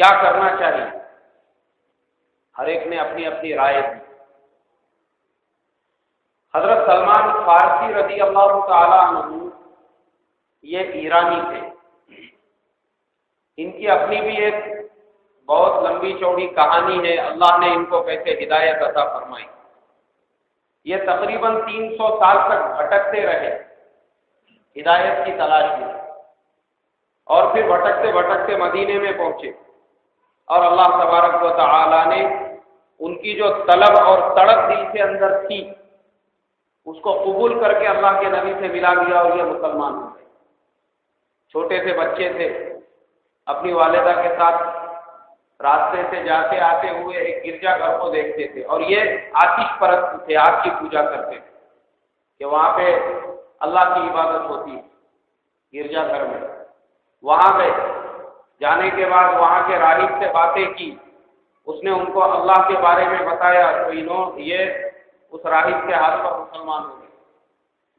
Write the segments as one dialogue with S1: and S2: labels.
S1: کیا کرنا چاہیے؟ ہر ایک نے اپنی اپنی رائے دی۔ حضرت سلمان فارسی رضی اللہ تعالی عنہ یہ ایرانی تھے، ان کی اپنی بھی ایک بہت لمبی چوڑی کہانی ہے، اللہ نے ان کو کیسے ہدایت عطا فرمائی۔ یہ تقریباً 300 سال تک بھٹکتے رہے ہدایت کی تلاش میں، اور پھر بھٹکتے بھٹکتے مدینے میں پہنچے، اور اللہ تبارک و تعالی نے ان کی جو طلب اور تڑپ دل کے اندر تھی اس کو قبول کر کے اللہ کے نبی سے ملا دیا، اور یہ مسلمان ہو گئے۔ چھوٹے سے بچے تھے، اپنی والدہ کے ساتھ راستے سے جاتے آتے ہوئے ایک گرجا گھر کو دیکھتے تھے، اور یہ آتش پرست تھے، آگ کی پوجا کرتے تھے کہ وہاں پہ اللہ کی عبادت ہوتی ہے گرجا گھر میں۔ وہاں گئے، جانے کے بعد وہاں کے راہب سے باتیں کی، اس نے ان کو اللہ کے بارے میں بتایا، تو یہ اس راہب کے ہاتھ پر مسلمان ہو گئے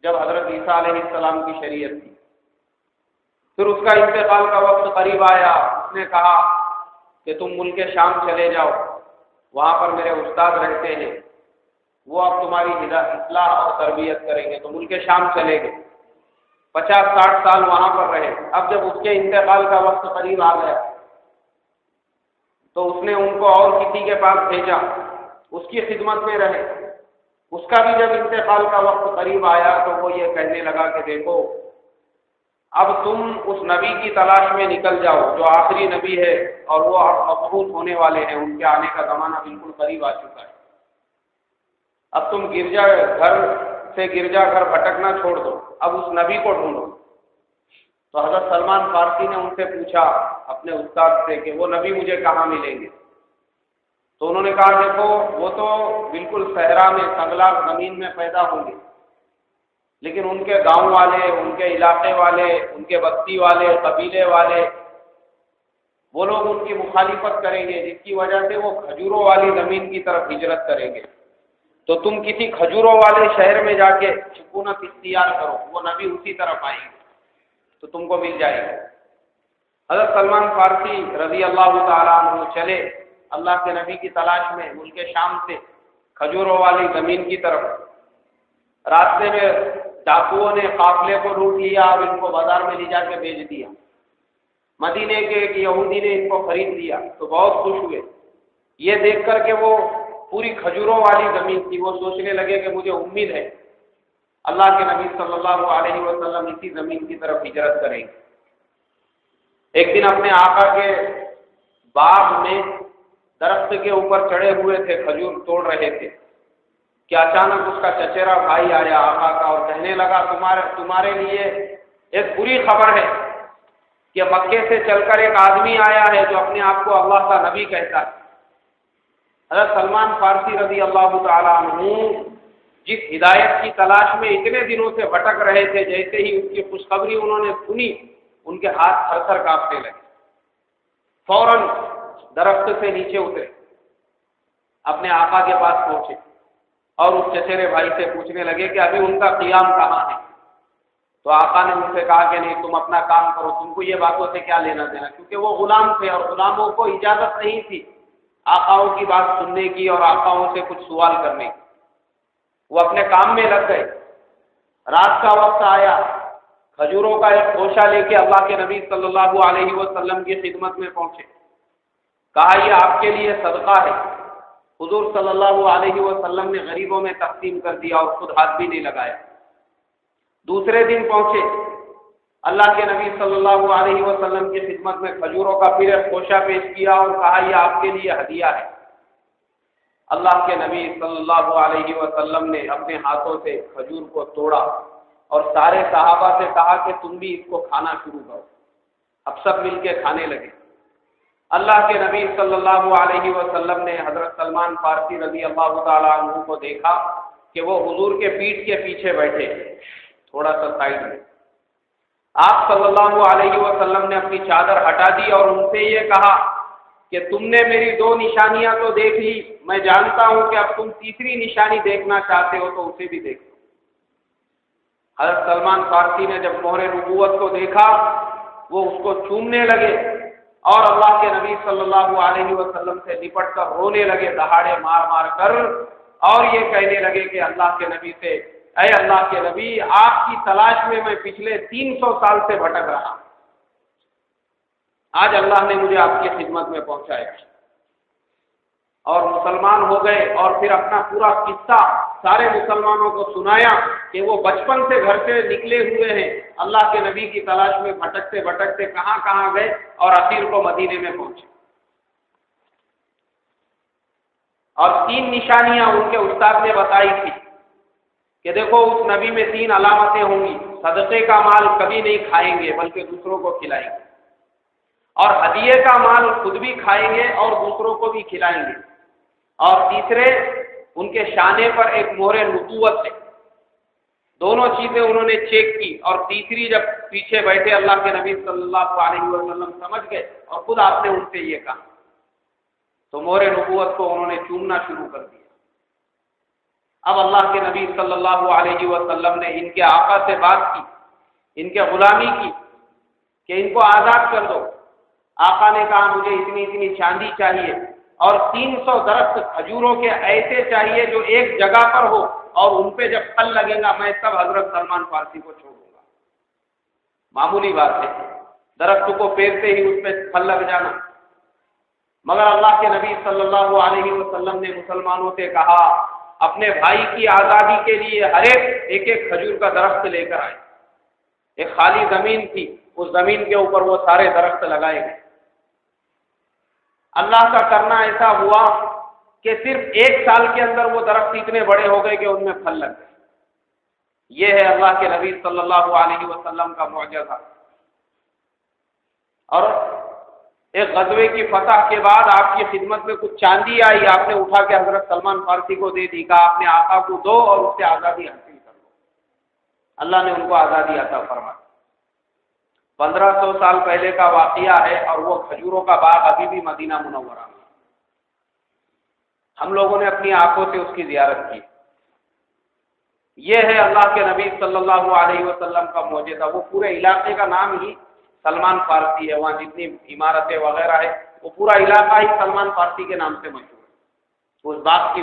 S1: جب حضرت عیسیٰ علیہ السلام کی شریعت تھی۔ پھر اس کا انتقال کا وقت قریب آیا، اس نے کہا کہ تم ملک شام چلے جاؤ، وہاں پر میرے استاد رہتے ہیں، وہ اب تمہاری اصلاح اور تربیت کریں گے۔ تو ملک شام چلے گئے، 50-60 سال وہاں پر رہے۔ اب جب اس کے انتقال کا وقت قریب آ گیا تو اس نے ان کو اور کسی کے پاس بھیجا، اس کی خدمت میں رہے۔ اس کا بھی جب انتقال کا وقت قریب آیا تو وہ یہ کہنے لگا کہ دیکھو، اب تم اس نبی کی تلاش میں نکل جاؤ جو آخری نبی ہے، اور وہ اب مبعوث ہونے والے ہیں، ان کے آنے کا زمانہ بالکل قریب آ چکا ہے۔ اب تم گرجا گھر بھٹکنا چھوڑ دو، اب اس نبی کو ڈھونڈو۔ تو حضرت سلمان فارسی نے ان سے پوچھا اپنے استاد سے کہ وہ نبی مجھے کہاں ملیں گے؟ تو انہوں نے کہا دیکھو، وہ تو بالکل صحرا میں سنگلا زمین میں پیدا ہوں گے، لیکن ان کے گاؤں والے، ان کے علاقے والے، ان کے بستی والے، قبیلے والے، وہ لوگ ان کی مخالفت کریں گے، جس کی وجہ سے وہ کھجوروں والی زمین کی طرف ہجرت کریں گے۔ تو تم کسی کھجوروں والے شہر میں جا کے سکونت اختیار کرو، وہ نبی اسی طرف آئیں گے تو تم کو مل جائے گا۔ حضرت سلمان فارسی رضی اللہ تعالیٰ عنہ چلے اللہ کے نبی کی تلاش میں ملک شام سے کھجوروں والی زمین کی طرف۔ راستے میں ڈاکوؤں نے قافلے کو لوٹ لیا اور ان کو بازار میں لے جا کے بیچ دیا۔ مدینے کے ایک یہودی نے ان کو خرید لیا تو بہت خوش ہوئے، یہ دیکھ کر کہ وہ پوری کھجوروں والی زمین تھی۔ وہ سوچنے لگے کہ مجھے امید ہے اللہ کے نبی صلی اللہ علیہ وسلم اسی زمین کی طرف ہجرت کریں گے۔ ایک دن اپنے آقا کے باغ میں درخت کے اوپر چڑھے ہوئے تھے، کھجور توڑ رہے تھے کہ اچانک اس کا چچیرا بھائی آیا آقا کا اور کہنے لگا تمہارے لیے ایک بری خبر ہے کہ مکے سے چل کر ایک آدمی آیا ہے جو اپنے آپ کو اللہ کا نبی کہتا ہے۔ حضرت سلمان فارسی رضی اللہ تعالیٰ عنہ جس ہدایت کی تلاش میں اتنے دنوں سے بھٹک رہے تھے، جیسے ہی اس کی خوشخبری انہوں نے سنی ان کے ہاتھ تھر تھر کانپنے لگے۔ فوراً درخت سے نیچے اترے، اپنے آقا کے پاس پہنچے اور اس چچیرے بھائی سے پوچھنے لگے کہ ابھی ان کا قیام کہاں ہے؟ تو آقا نے ان سے کہا کہ نہیں، تم اپنا کام کرو، تم کو یہ باتوں سے کیا لینا دینا، کیونکہ وہ غلام تھے اور غلاموں کو اجازت نہیں تھی آقاؤں کی بات سننے کی اور آقاؤں سے کچھ سوال کرنے کی۔ وہ اپنے کام میں لگ گئے۔ رات کا وقت آیا، کھجوروں کا ایک خوشہ لے کے اللہ کے نبی صلی اللہ علیہ وسلم کی خدمت میں پہنچے، کہا یہ آپ کے لیے صدقہ ہے۔ حضور صلی اللہ علیہ وسلم نے غریبوں میں تقسیم کر دیا اور خود ہاتھ بھی نہیں لگایا۔ دوسرے دن پہنچے، اللہ کے نبی صلی اللہ علیہ وسلم کی خدمت میں کھجوروں کا پھر ایک خوشہ پیش کیا اور کہا یہ آپ کے لیے ہدیہ ہے۔ اللہ کے نبی صلی اللہ علیہ وسلم نے اپنے ہاتھوں سے کھجور کو توڑا اور سارے صحابہ سے کہا کہ تم بھی اس کو کھانا شروع کرو۔ اب سب مل کے کھانے لگے۔ اللہ کے نبی صلی اللہ علیہ وسلم نے حضرت سلمان فارسی رضی اللہ تعالیٰ عنہ کو دیکھا کہ وہ حضور کے پیٹھ کے پیچھے بیٹھے تھوڑا سا سائڈ میں۔ آپ صلی اللہ علیہ وسلم نے اپنی چادر ہٹا دی اور ان سے یہ کہا کہ تم نے میری 2 نشانیاں تو دیکھ لی، میں جانتا ہوں کہ اب تم تیسری نشانی دیکھنا چاہتے ہو تو اسے بھی دیکھو۔ حضرت سلمان فارسی نے جب مہر نبوت کو دیکھا وہ اس کو چومنے لگے اور اللہ کے نبی صلی اللہ علیہ وسلم سے لپٹ کر رونے لگے دہاڑے مار مار کر، اور یہ کہنے لگے کہ اللہ کے نبی سے، اے اللہ کے نبی، آپ کی تلاش میں میں پچھلے 300 سال سے بھٹک رہا، آج اللہ نے مجھے آپ کی خدمت میں پہنچایا، اور مسلمان ہو گئے، اور پھر اپنا پورا قصہ سارے مسلمانوں کو سنایا کہ وہ بچپن سے گھر سے نکلے ہوئے ہیں، اللہ کے نبی کی تلاش میں بھٹکتے بھٹکتے کہاں کہاں گئے، اور اخیر کو مدینے میں پہنچے۔ اور 3 نشانیاں ان کے استاد نے بتائی تھی کہ دیکھو اس نبی میں 3 علامتیں ہوں گی، صدقے کا مال کبھی نہیں کھائیں گے بلکہ دوسروں کو کھلائیں گے، اور ہدیے کا مال خود بھی کھائیں گے اور دوسروں کو بھی کھلائیں گے، اور تیسرے ان کے شانے پر ایک مہر نبوت ہے۔ دونوں چیزیں انہوں نے چیک کی، اور تیسری جب پیچھے بیٹھے اللہ کے نبی صلی اللہ علیہ وسلم سمجھ گئے، اور خود آپ نے ان سے یہ کہا، تو مہر نبوت کو انہوں نے چومنا شروع کر دیا۔ اب اللہ کے نبی صلی اللہ علیہ وسلم نے ان کے آقا سے بات کی، ان کے غلامی کی کہ ان کو آزاد کر دو۔ آقا نے کہا مجھے اتنی چاندی چاہیے، اور 300 درخت کھجوروں کے ایسے چاہیے جو ایک جگہ پر ہو، اور ان پہ جب پھل لگے گا میں سب حضرت سلمان فارسی کو چھوڑ دوں گا۔ معمولی بات ہے، درخت کو پھیرتے ہی اس پہ پھل لگ جانا، مگر اللہ کے نبی صلی اللہ علیہ وسلم نے مسلمانوں سے کہا اپنے بھائی کی آزادی کے لیے ہر ایک کھجور کا درخت لے کر آئے۔ ایک خالی زمین تھی، اس زمین کے اوپر وہ سارے درخت لگائے گئے۔ اللہ کا کرنا ایسا ہوا کہ صرف 1 سال کے اندر وہ درخت اتنے بڑے ہو گئے کہ ان میں پھل لگ گئے۔ یہ ہے اللہ کے نبی صلی اللہ علیہ وسلم کا معجزہ۔ اور ایک غزوے کی فتح کے بعد آپ کی خدمت میں کچھ چاندی آئی، آپ نے اٹھا کے حضرت سلمان فارسی کو دے دی، کہا آپ نے آقا کو دو اور اس سے آزادی حاصل کر لو۔ اللہ نے ان کو آزادی عطا فرمائی۔ 1500 سال پہلے کا واقعہ ہے، اور وہ کھجوروں کا باغ ابھی بھی مدینہ منورہ میں، ہم لوگوں نے اپنی آنکھوں سے اس کی زیارت کی۔ یہ ہے اللہ کے نبی صلی اللہ علیہ وسلم کا معجزہ۔ وہ پورے علاقے کا نام ہی سلمان فارسی ہے، وہاں جتنی عمارتیں وغیرہ ہے وہ پورا علاقہ ہی سلمان فارسی کے نام سے مشہور ہے۔ اس باغ کی